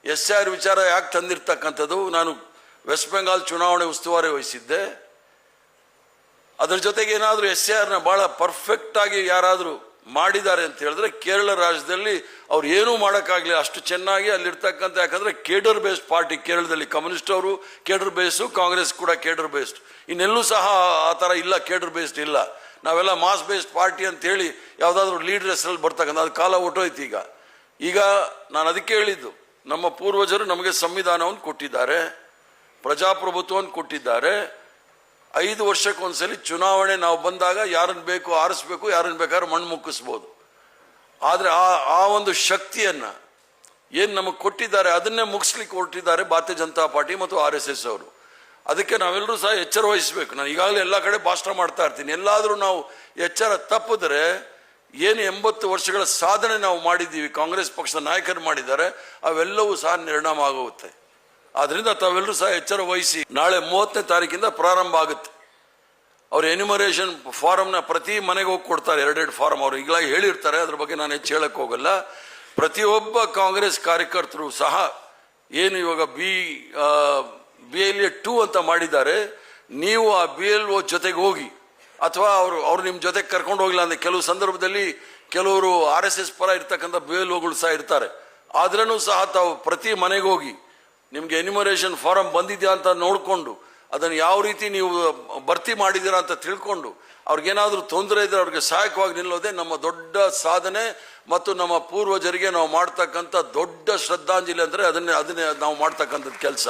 SIR ವಿಚಾರ ಯಾಕೆ ತಂದಿರ್ತಕ್ಕಂಥದ್ದು, ನಾನು ವೆಸ್ಟ್ ಬೆಂಗಾಲ್ ಚುನಾವಣೆ ಉಸ್ತುವಾರಿ ವಹಿಸಿದ್ದೆ. ಅದರ ಜೊತೆಗೆ ಏನಾದರೂ SIRನ ಭಾಳ ಪರ್ಫೆಕ್ಟಾಗಿ ಯಾರಾದರೂ ಮಾಡಿದ್ದಾರೆ ಅಂತ ಹೇಳಿದ್ರೆ ಕೇರಳ ರಾಜ್ಯದಲ್ಲಿ ಅವ್ರು ಏನೂ ಮಾಡೋಕ್ಕಾಗಲಿ ಅಷ್ಟು ಚೆನ್ನಾಗಿ ಅಲ್ಲಿರ್ತಕ್ಕಂಥ, ಯಾಕಂದರೆ ಕೇಡರ್ ಬೇಸ್ಡ್ ಪಾರ್ಟಿ ಕೇರಳದಲ್ಲಿ, ಕಮ್ಯುನಿಸ್ಟ್ ಅವರು ಕೇಡರ್ ಬೇಸ್ಡು, ಕಾಂಗ್ರೆಸ್ ಕೂಡ ಕೇಡರ್ ಬೇಸ್ಡ್. ಇನ್ನೆಲ್ಲೂ ಸಹ ಆ ಥರ ಇಲ್ಲ, ಕೇಡರ್ ಬೇಸ್ಡ್ ಇಲ್ಲ. ನಾವೆಲ್ಲ ಮಾಸ್ ಬೇಸ್ಡ್ ಪಾರ್ಟಿ ಅಂತೇಳಿ ಯಾವುದಾದ್ರೂ ಲೀಡರ್ ಹೆಸರಲ್ಲಿ ಬರ್ತಕ್ಕಂಥ ಅದು ಕಾಲ ಹೊಟ್ಟೋಯ್ತು. ಈಗ ನಾನು ಅದಕ್ಕೆ ಹೇಳಿದ್ದು, ನಮ್ಮ ಪೂರ್ವಜರು ನಮಗೆ ಸಂವಿಧಾನವನ್ನು ಕೊಟ್ಟಿದ್ದಾರೆ, ಪ್ರಜಾಪ್ರಭುತ್ವವನ್ನು ಕೊಟ್ಟಿದ್ದಾರೆ. 5 ವರ್ಷಕ್ಕೊಂದ್ಸಲಿ ಚುನಾವಣೆ ನಾವು ಬಂದಾಗ ಯಾರನ್ನು ಬೇಕು ಆರಿಸ್ಬೇಕು, ಯಾರನ್ನು ಬೇಕಾದ್ರೂ ಮಣ್ಣು ಮುಕ್ಕಿಸ್ಬೋದು. ಆದರೆ ಆ ಒಂದು ಶಕ್ತಿಯನ್ನು ಏನು ನಮಗೆ ಕೊಟ್ಟಿದ್ದಾರೆ ಅದನ್ನೇ ಮುಗಿಸ್ಲಿಕ್ಕೆ ಹೊರಟಿದ್ದಾರೆ ಭಾರತೀಯ ಜನತಾ ಪಾರ್ಟಿ ಮತ್ತು RSS ಅವರು. ಅದಕ್ಕೆ ನಾವೆಲ್ಲರೂ ಸಹ ಎಚ್ಚರ ವಹಿಸಬೇಕು. ನಾನು ಈಗಾಗಲೇ ಎಲ್ಲ ಕಡೆ ಭಾಷಣ ಮಾಡ್ತಾ ಇರ್ತೀನಿ, ಎಲ್ಲಾದರೂ ನಾವು ಎಚ್ಚರ ತಪ್ಪಿದ್ರೆ ಏನು 80 ವರ್ಷಗಳ ಸಾಧನೆ ನಾವು ಮಾಡಿದ್ದೀವಿ, ಕಾಂಗ್ರೆಸ್ ಪಕ್ಷದ ನಾಯಕರು ಮಾಡಿದ್ದಾರೆ, ಅವೆಲ್ಲವೂ ಸಹ ನಿರ್ಣಾಮ ಆಗುತ್ತೆ. ಆದ್ದರಿಂದ ತಾವೆಲ್ಲರೂ ಸಹ ಎಚ್ಚರ ವಹಿಸಿ. ನಾಳೆ 30ನೇ ತಾರೀಕಿಂದ ಪ್ರಾರಂಭ ಆಗುತ್ತೆ. ಅವ್ರು ಎನ್ಯುಮರೇಷನ್ ಫಾರಮ್ನ ಪ್ರತಿ ಮನೆಗೆ ಹೋಗಿ ಕೊಡ್ತಾರೆ, 2 ಫಾರಮ್. ಅವರು ಈಗಲಾಗಿ ಹೇಳಿರ್ತಾರೆ, ಅದ್ರ ಬಗ್ಗೆ ನಾನು ಹೆಚ್ಚು ಹೇಳಕ್ಕೆ ಹೋಗಲ್ಲ. ಪ್ರತಿಯೊಬ್ಬ ಕಾಂಗ್ರೆಸ್ ಕಾರ್ಯಕರ್ತರು ಸಹ ಏನು ಇವಾಗ BLA 2 ಅಂತ ಮಾಡಿದ್ದಾರೆ, ನೀವು ಆ BLO ಜೊತೆಗೆ ಹೋಗಿ, ಅಥವಾ ಅವರು ನಿಮ್ಮ ಜೊತೆಗೆ ಕರ್ಕೊಂಡು ಹೋಗಿಲ್ಲ ಅಂದರೆ ಕೆಲವು ಸಂದರ್ಭದಲ್ಲಿ ಕೆಲವರು RSS ಪರ ಇರ್ತಕ್ಕಂಥ BLOಗಳು ಸಹ ಇರ್ತಾರೆ. ಆದ್ರೂ ಸಹ ತಾವು ಪ್ರತಿ ಮನೆಗೆ ಹೋಗಿ ನಿಮಗೆ ಎನ್ಯುಮರೇಷನ್ ಫಾರಮ್ ಬಂದಿದೆಯಾ ಅಂತ ನೋಡಿಕೊಂಡು ಅದನ್ನು ಯಾವ ರೀತಿ ನೀವು ಭರ್ತಿ ಮಾಡಿದ್ದೀರಾ ಅಂತ ತಿಳ್ಕೊಂಡು ಅವ್ರಿಗೇನಾದರೂ ತೊಂದರೆ ಇದ್ದರೆ ಅವ್ರಿಗೆ ಸಹಾಯಕವಾಗಿ ನಿಲ್ಲೋದೇ ನಮ್ಮ ದೊಡ್ಡ ಸಾಧನೆ ಮತ್ತು ನಮ್ಮ ಪೂರ್ವಜರಿಗೆ ನಾವು ಮಾಡ್ತಕ್ಕಂಥ ದೊಡ್ಡ ಶ್ರದ್ಧಾಂಜಲಿ. ಅಂದರೆ ಅದನ್ನೇ ನಾವು ಮಾಡ್ತಕ್ಕಂಥದ್ದು ಕೆಲಸ.